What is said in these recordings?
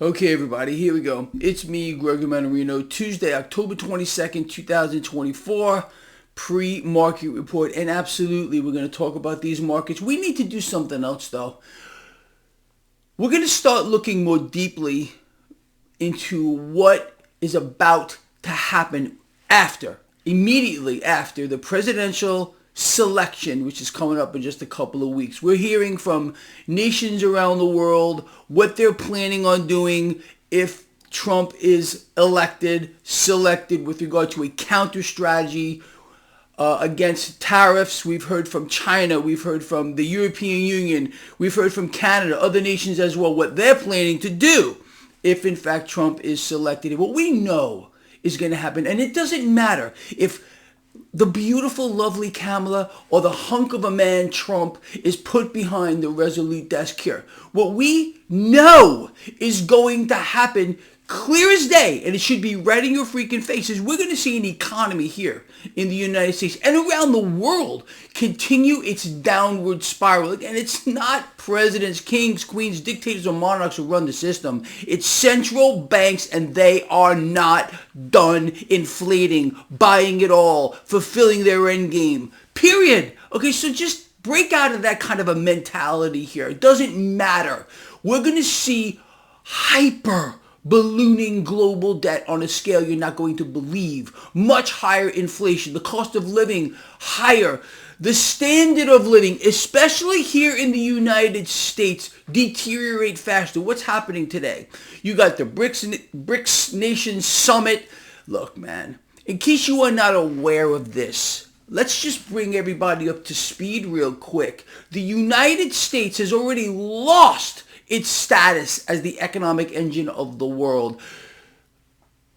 Okay, everybody, here we go. It's me, Gregory Mannarino, Tuesday, October 22nd, 2024, pre-market report. And absolutely, we're going to talk about these markets. We need to do something else, though. We're going to start looking more deeply into what is about to happen immediately after the presidential selection, which is coming up in just a couple of weeks. We're hearing from nations around the world what they're planning on doing if Trump is selected with regard to a counter strategy against tariffs. We've heard from China, we've heard from the European Union, we've heard from Canada, other nations as well, what they're planning to do if in fact Trump is selected. What we know is going to happen, and it doesn't matter if the beautiful, lovely Kamala or the hunk of a man Trump is put behind the resolute desk here. What we know is going to happen clear as day, and it should be right in your freaking faces. We're going to see an economy here in the United States and around the world continue its downward spiral. And it's not presidents, kings, queens, dictators, or monarchs who run the system. It's central banks, and they are not done inflating, buying it all, fulfilling their end game. Period. Okay, so just break out of that kind of a mentality here. It doesn't matter. We're going to see ballooning global debt on a scale you're not going to believe. Much higher inflation, the cost of living higher, the standard of living, especially here in the United States, deteriorate faster. What's happening today? You got the BRICS Nation Summit. Look, man, in case you are not aware of this, let's just bring everybody up to speed real quick. The United States has already lost its status as the economic engine of the world.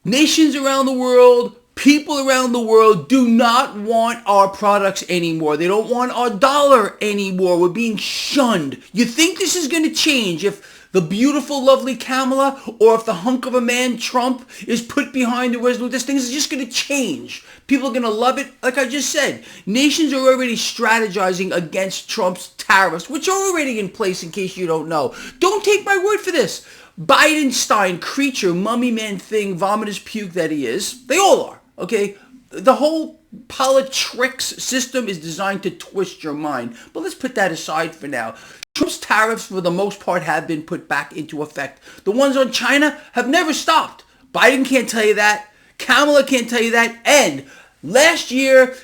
Nations around the world, people around the world do not want our products anymore. They don't want our dollar anymore. We're being shunned. You think this is going to change if the beautiful, lovely Kamala or if the hunk of a man Trump is put behind the resolute desk? Things are just going to change. People are going to love it. Like I just said, nations are already strategizing against Trump's tariffs, which are already in place in case you don't know. Don't take my word for this. Bidenstein, creature, mummy man thing, vomitous puke that he is. They all are, okay? The whole politics system is designed to twist your mind. But let's put that aside for now. Trump's tariffs, for the most part, have been put back into effect. The ones on China have never stopped. Biden can't tell you that. Kamala can't tell you that. And last year,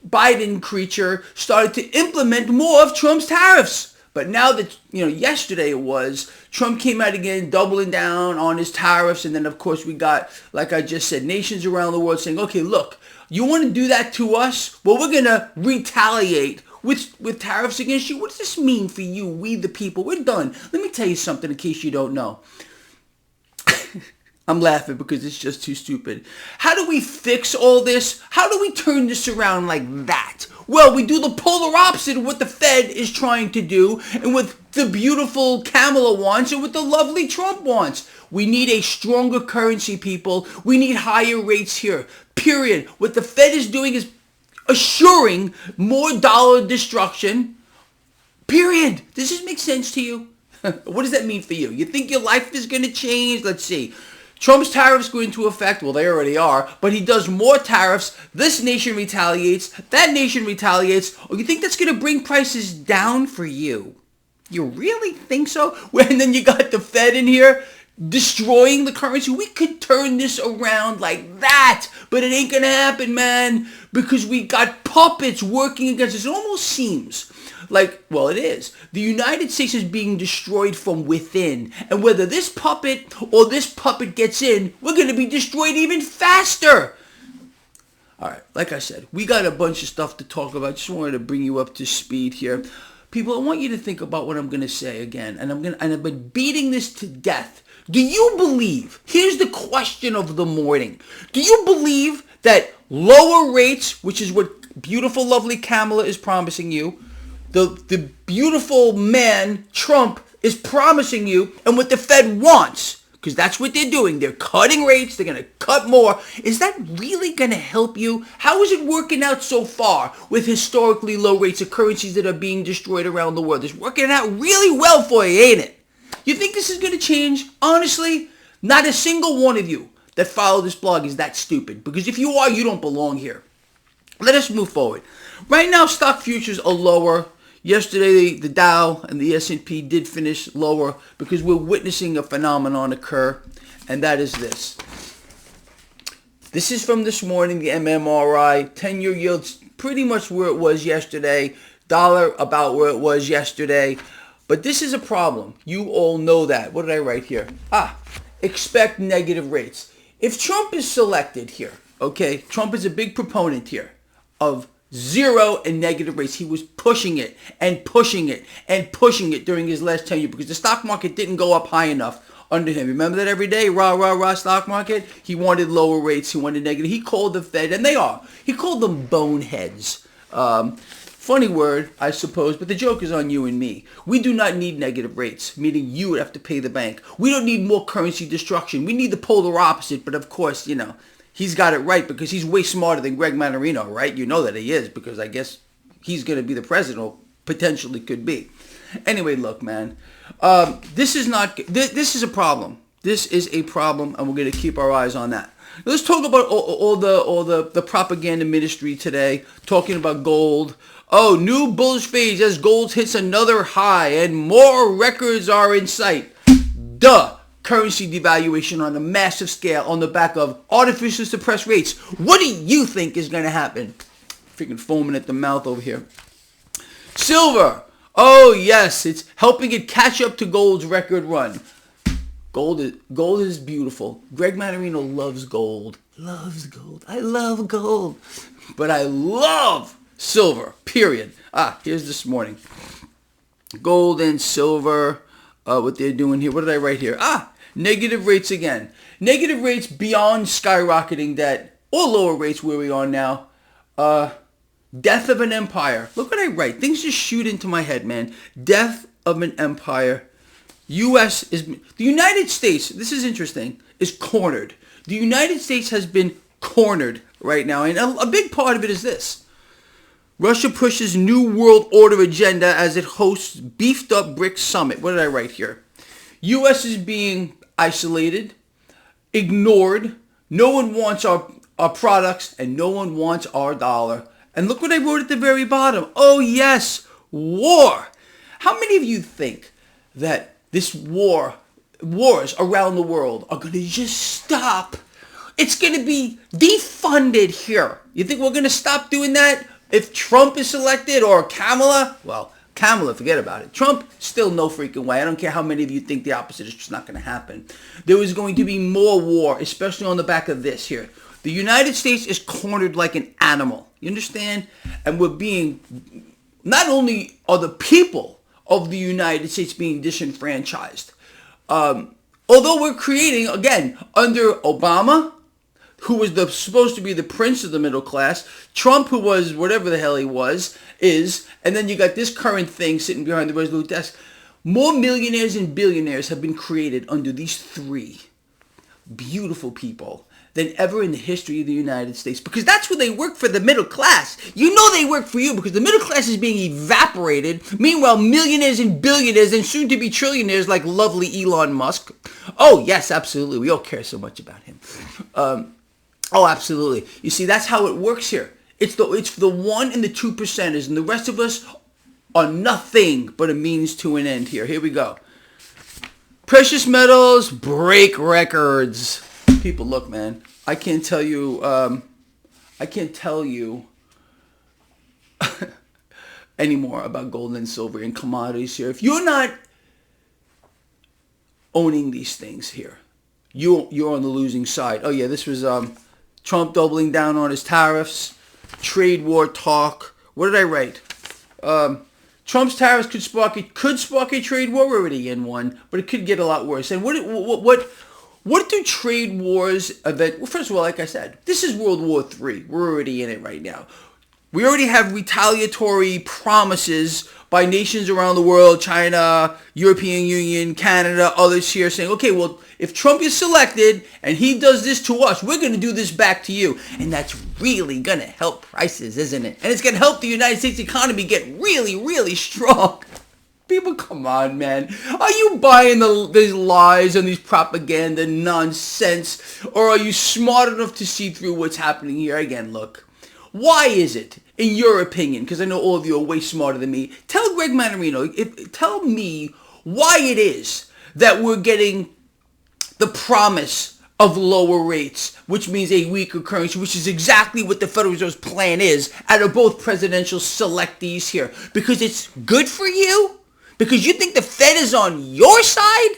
Biden creature started to implement more of Trump's tariffs. But now that, yesterday it was, Trump came out again, doubling down on his tariffs. And then, of course, we got, like I just said, nations around the world saying, okay, look, you want to do that to us? Well, we're going to retaliate with tariffs against you. What does this mean for you, we the people? We're done. Let me tell you something in case you don't know. I'm laughing because it's just too stupid. How do we fix all this? How do we turn this around like that? Well, we do the polar opposite of what the Fed is trying to do and what the beautiful Kamala wants and what the lovely Trump wants. We need a stronger currency, people. We need higher rates here. Period. What the Fed is doing is assuring more dollar destruction. Period. Does this make sense to you? What does that mean for you? You think your life is going to change? Let's see. Trump's tariffs go into effect. Well, they already are. But he does more tariffs. This nation retaliates. That nation retaliates. Or you think that's going to bring prices down for you? You really think so? And then you got the Fed in here destroying the currency. We could turn this around like that. But it ain't going to happen, man. Because we got puppets working against us. It almost seems like, well, it is. The United States is being destroyed from within. And whether this puppet or this puppet gets in, we're going to be destroyed even faster. All right, like I said, we got a bunch of stuff to talk about. Just wanted to bring you up to speed here. People, I want you to think about what I'm going to say again. And I've been beating this to death. Do you believe, here's the question of the morning. Do you believe that lower rates, which is what beautiful, lovely Kamala is promising you, the beautiful man, Trump, is promising you, and what the Fed wants, because that's what they're doing. They're cutting rates. They're going to cut more. Is that really going to help you? How is it working out so far with historically low rates of currencies that are being destroyed around the world? It's working out really well for you, ain't it? You think this is going to change? Honestly, not a single one of you that follow this blog is that stupid. Because if you are, you don't belong here. Let us move forward. Right now, stock futures are lower. Yesterday, the Dow and the S&P did finish lower because we're witnessing a phenomenon occur, and that is this. This is from this morning, the MMRI. 10-year yields pretty much where it was yesterday. Dollar about where it was yesterday. But this is a problem. You all know that. What did I write here? Expect negative rates. If Trump is selected here, okay, Trump is a big proponent here of zero and negative rates. He was pushing it and pushing it and pushing it during his last tenure because the stock market didn't go up high enough under him. Remember that every day? Rah, rah, rah, stock market. He wanted lower rates. He wanted negative. He called the Fed, and they are. He called them boneheads. Funny word, I suppose, but the joke is on you and me. We do not need negative rates, meaning you would have to pay the bank. We don't need more currency destruction. We need the polar opposite, but of course, he's got it right because he's way smarter than Greg Mannarino, right? You know that he is because I guess he's going to be the president, or potentially could be. Anyway, look, man, this is a problem. This is a problem, and we're going to keep our eyes on that. Let's talk about all the propaganda ministry today, talking about gold. Oh, new bullish phase as gold hits another high and more records are in sight. Duh. Currency devaluation on a massive scale on the back of artificially suppressed rates. What do you think is going to happen? Freaking foaming at the mouth over here. Silver. Oh, yes. It's helping it catch up to gold's record run. Gold is beautiful. Greg Mannarino loves gold. Loves gold. I love gold. But I love silver, period. Here's this morning. Gold and silver, what they're doing here. What did I write here? Negative rates again. Negative rates beyond skyrocketing debt, or lower rates where we are now. Death of an empire. Look what I write. Things just shoot into my head, man. Death of an empire. The United States, this is interesting, is cornered. The United States has been cornered right now, and a big part of it is this. Russia pushes New World Order agenda as it hosts beefed up BRICS summit. What did I write here? U.S. is being isolated, ignored. No one wants our products, and no one wants our dollar. And look what I wrote at the very bottom. Oh, yes, war. How many of you think that this wars around the world are going to just stop? It's going to be defunded here. You think we're going to stop doing that if Trump is selected or Kamala? Well, Kamala, forget about it. Trump, still no freaking way. I don't care how many of you think the opposite. It's just not going to happen. There is going to be more war, especially on the back of this here. The United States is cornered like an animal. You understand? And we're being, not only are the people of the United States being disenfranchised, although we're creating, again, under Obama, who was supposed to be the prince of the middle class, Trump, who was whatever the hell he is, and then you got this current thing sitting behind the Resolute desk. More millionaires and billionaires have been created under these three beautiful people than ever in the history of the United States. Because that's where they work for the middle class. You know they work for you because the middle class is being evaporated. Meanwhile, millionaires and billionaires and soon to be trillionaires like lovely Elon Musk. Oh, yes, absolutely. We all care so much about him. Oh, absolutely. You see, that's how it works here. It's the 1 and the 2%ers, and the rest of us are nothing but a means to an end here. Here we go. Precious metals break records. People, look, man. I can't tell you anymore about gold and silver and commodities here. If you're not owning these things here, you're on the losing side. Oh yeah, this was Trump doubling down on his tariffs, trade war talk. What did I write? Trump's tariffs could spark a trade war. We're already in one, but it could get a lot worse. And what do trade wars event? Well, first of all, like I said, this is World War III. We're already in it right now. We already have retaliatory promises by nations around the world, China, European Union, Canada, others here saying, okay, well, if Trump is selected and he does this to us, we're going to do this back to you. And that's really going to help prices, isn't it? And it's going to help the United States economy get really, really strong. People, come on, man. Are you buying these lies and these propaganda nonsense? Or are you smart enough to see through what's happening here? Again, look. Why is it, in your opinion, because I know all of you are way smarter than me, tell Greg Mannarino, tell me why it is that we're getting the promise of lower rates, which means a weaker currency, which is exactly what the Federal Reserve's plan is out of both presidential selectees here. Because it's good for you? Because you think the Fed is on your side?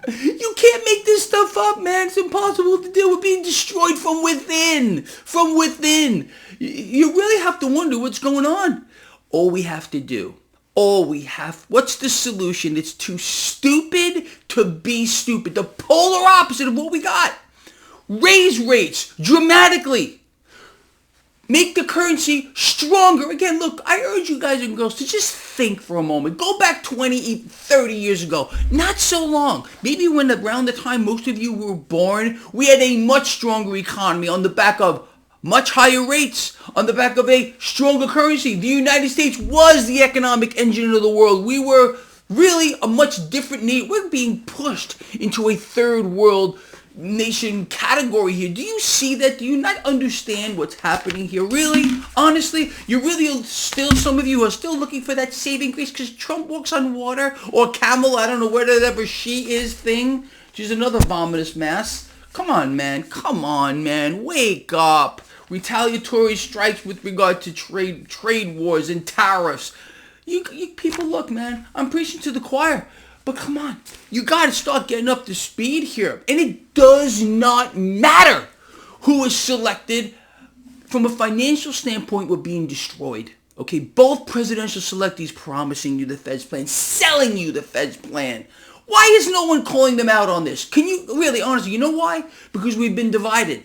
You can't make this stuff up, man. It's impossible to do. We're being destroyed from within. From within. You really have to wonder what's going on. What's the solution? It's too stupid to be stupid. The polar opposite of what we got. Raise rates dramatically. Make the currency stronger. Again, look, I urge you guys and girls to just think for a moment. Go back 20, 30 years ago. Not so long. Maybe when around the time most of you were born, we had a much stronger economy on the back of much higher rates, on the back of a stronger currency. The United States was the economic engine of the world. We were really a much different nation. We're being pushed into a third world nation category here. Do you see that? Do you not understand what's happening here? Really? Honestly? You're really still, some of you are still looking for that saving grace because Trump walks on water, or camel, I don't know, whatever she is thing. She's another vomitous mass. Come on, man. Come on, man. Wake up. Retaliatory strikes with regard to trade wars and tariffs. You people, look, man, I'm preaching to the choir. But come on, you got to start getting up to speed here. And it does not matter who is selected. From a financial standpoint, we're being destroyed. Okay, both presidential selectees promising you the Fed's plan, selling you the Fed's plan. Why is no one calling them out on this? Can you really, honestly, you know why? Because we've been divided.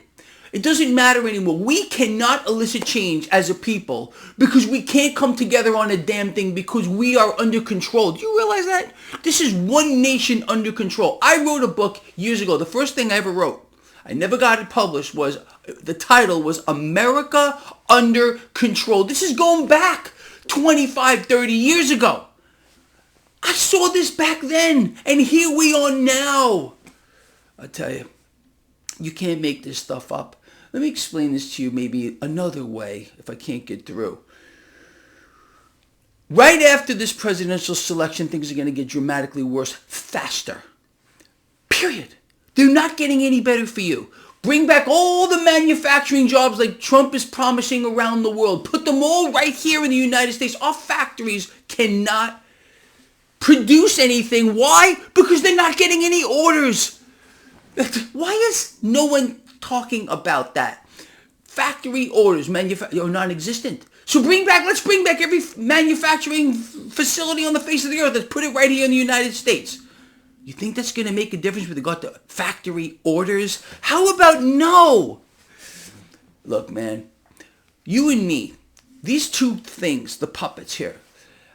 It doesn't matter anymore. We cannot elicit change as a people because we can't come together on a damn thing because we are under control. Do you realize that? This is one nation under control. I wrote a book years ago. The first thing I ever wrote, I never got it published, the title was America Under Control. This is going back 25, 30 years ago. I saw this back then, and here we are now. I tell you, you can't make this stuff up. Let me explain this to you maybe another way if I can't get through. Right after this presidential selection, things are going to get dramatically worse faster. Period. They're not getting any better for you. Bring back all the manufacturing jobs like Trump is promising around the world. Put them all right here in the United States. Our factories cannot produce anything. Why? Because they're not getting any orders. Why is no one talking about that? Factory orders are non-existent. So let's bring back every manufacturing facility on the face of the earth. Let's put it right here in the United States. You think that's going to make a difference with regard to factory orders? How about no? Look, man, you and me, these two things, the puppets here,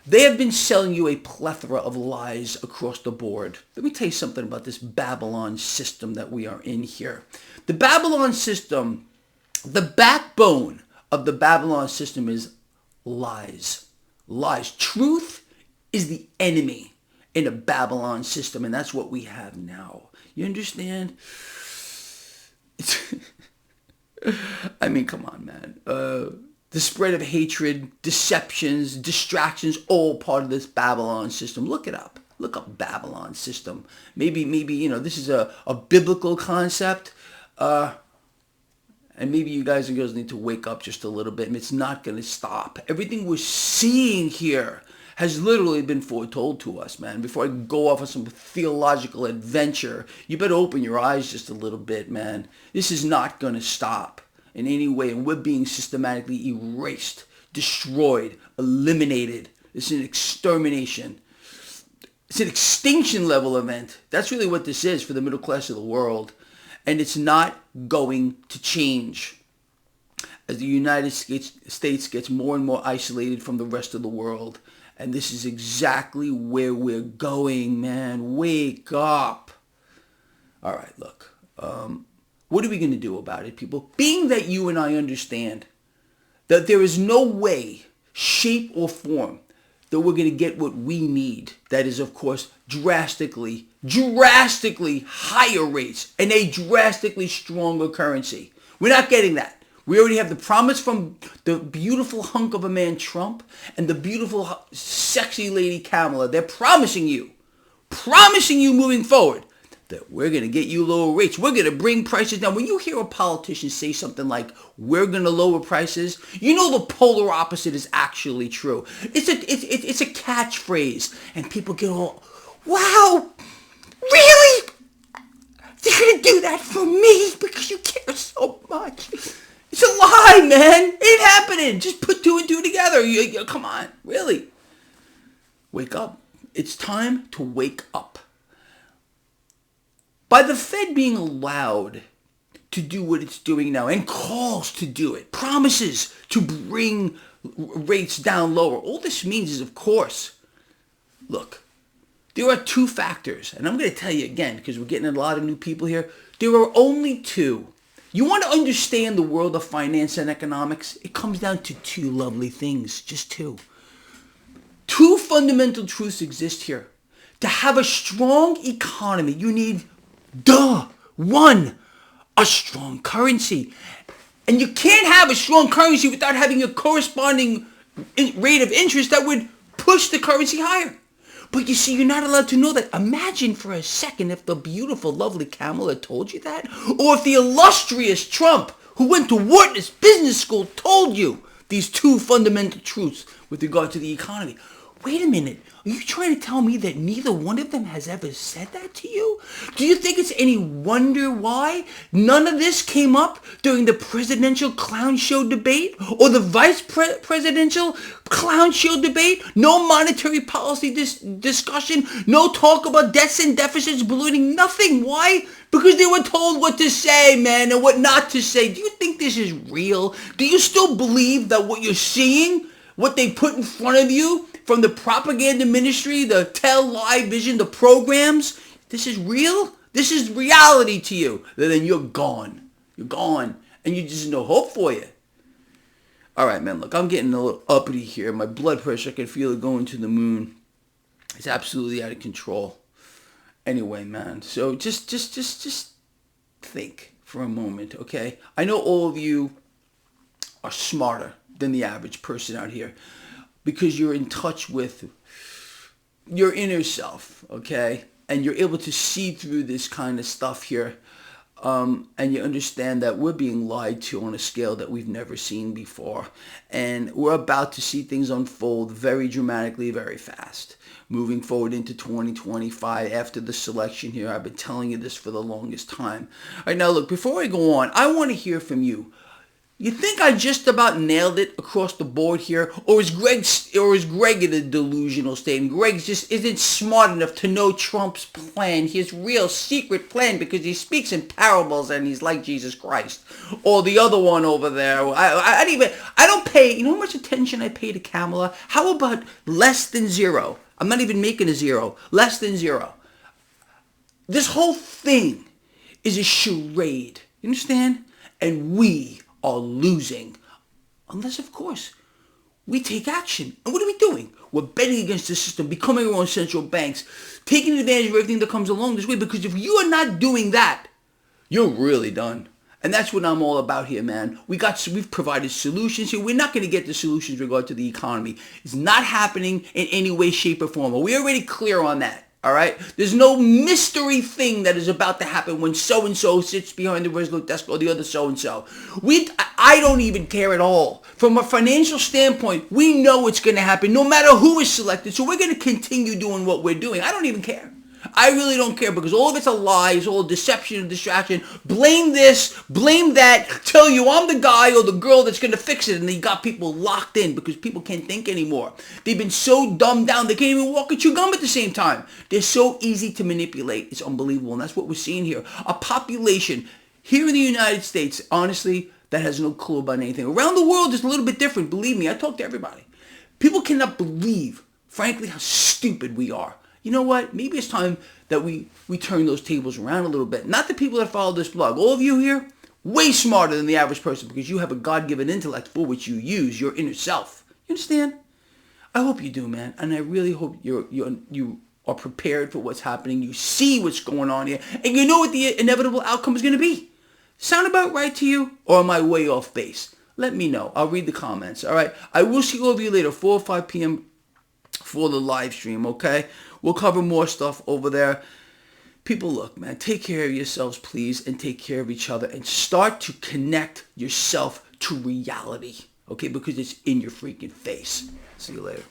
they have been selling you a plethora of lies across the board. Let me tell you something about this Babylon system that we are in here. The Babylon system, the backbone of the Babylon system is lies. Lies. Truth is the enemy in a Babylon system, and that's what we have now. You understand? I mean, come on, man. The spread of hatred, deceptions, distractions, all part of this Babylon system. Look it up. Look up Babylon system. Maybe this is a biblical concept. And maybe you guys and girls need to wake up just a little bit. And it's not going to stop. Everything we're seeing here has literally been foretold to us, man. Before I go off on some theological adventure, you better open your eyes just a little bit, man. This is not going to stop in any way, and we're being systematically erased, destroyed, eliminated. It's an extermination. It's an extinction level event. That's really what this is for the middle class of the world, and it's not going to change. As the United States gets more and more isolated from the rest of the world, and this is exactly where we're going, man. Wake up. All right, look. What are we going to do about it, people? Being that you and I understand that there is no way, shape, or form that we're going to get what we need. That is, of course, drastically higher rates and a drastically stronger currency. We're not getting that. We already have the promise from the beautiful hunk of a man, Trump, and the beautiful, sexy lady, Kamala. They're promising you moving forward that we're going to get you lower rates. We're going to bring prices down. When you hear a politician say something like, we're going to lower prices, you know the polar opposite is actually true. It's a catchphrase. And people get all, wow, really? They're going to do that for me because you care so much. It's a lie, man. It ain't happening. Just put two and two together. Come on, really. Wake up. It's time to wake up. By the Fed being allowed to do what it's doing now and calls to do it, promises to bring rates down lower, all this means is, of course, look, there are two factors, and I'm going to tell you again because we're getting a lot of new people here. There are only two. You want to understand the world of finance and economics? It comes down to two lovely things, just two. Two fundamental truths exist here. To have a strong economy, you need one, a strong currency. And you can't have a strong currency without having a corresponding rate of interest that would push the currency higher. But you see, you're not allowed to know that. Imagine for a second if the beautiful, lovely Kamala told you that. Or if the illustrious Trump, who went to Wharton Business School, told you these two fundamental truths with regard to the economy. Wait a minute. Are you trying to tell me that neither one of them has ever said that to you? Do you think it's any wonder why none of this came up during the presidential clown show debate or the vice presidential clown show debate? No monetary policy discussion, no talk about debts and deficits ballooning, nothing. Why? Because they were told what to say, man, and what not to say. Do you think this is real? Do you still believe that what you're seeing, what they put in front of you, from the propaganda ministry, the tell, lie, vision, the programs, this is real? This is reality to you. Then you're gone. You're gone. And you just no hope for you. All right, man, look, I'm getting a little uppity here. My blood pressure, I can feel it going to the moon. It's absolutely out of control. Anyway, man, so just think for a moment, okay? I know all of you are smarter than the average person out here, because you're in touch with your inner self, okay? And you're able to see through this kind of stuff here. And you understand that we're being lied to on a scale that we've never seen before. And we're about to see things unfold very dramatically, very fast. Moving forward into 2025 after the selection here. I've been telling you this for the longest time. All right, now look, before I go on, I want to hear from you. You think I just about nailed it across the board here? Or is Greg in a delusional state? And Greg just isn't smart enough to know Trump's plan, his real secret plan, because he speaks in parables and he's like Jesus Christ. Or the other one over there. I don't pay, you know how much attention I pay to Kamala? How about less than zero? I'm not even making a zero. Less than zero. This whole thing is a charade. You understand? And we are losing. Unless, of course, we take action. And what are we doing? We're betting against the system, becoming our own central banks, taking advantage of everything that comes along this way. Because if you are not doing that, you're really done. And that's what I'm all about here, man. We've provided solutions here. We're not going to get the solutions with regard to the economy. It's not happening in any way, shape, or form. We're already clear on that. All right? There's no mystery thing that is about to happen when so-and-so sits behind the resolute desk or the other so-and-so. I don't even care at all. From a financial standpoint, we know it's going to happen no matter who is selected. So we're going to continue doing what we're doing. I don't even care. I really don't care because all of it's a lie. It's all deception and distraction. Blame this, blame that. Tell you I'm the guy or the girl that's going to fix it. And they got people locked in because people can't think anymore. They've been so dumbed down they can't even walk and chew gum at the same time. They're so easy to manipulate. It's unbelievable. And that's what we're seeing here. A population here in the United States, honestly, that has no clue about anything. Around the world, it's a little bit different. Believe me, I talk to everybody. People cannot believe, frankly, how stupid we are. You know what? Maybe it's time that we turn those tables around a little bit. Not the people that follow this blog. All of you here, way smarter than the average person because you have a God-given intellect for which you use your inner self. You understand? I hope you do, man. And I really hope you are prepared for what's happening. You see what's going on here. And you know what the inevitable outcome is going to be. Sound about right to you? Or am I way off base? Let me know. I'll read the comments. All right. I will see all of you later, 4 or 5 p.m. for the live stream, okay? We'll cover more stuff over there. People, look, man, take care of yourselves, please, and take care of each other, and start to connect yourself to reality, okay? Because it's in your freaking face. See you later.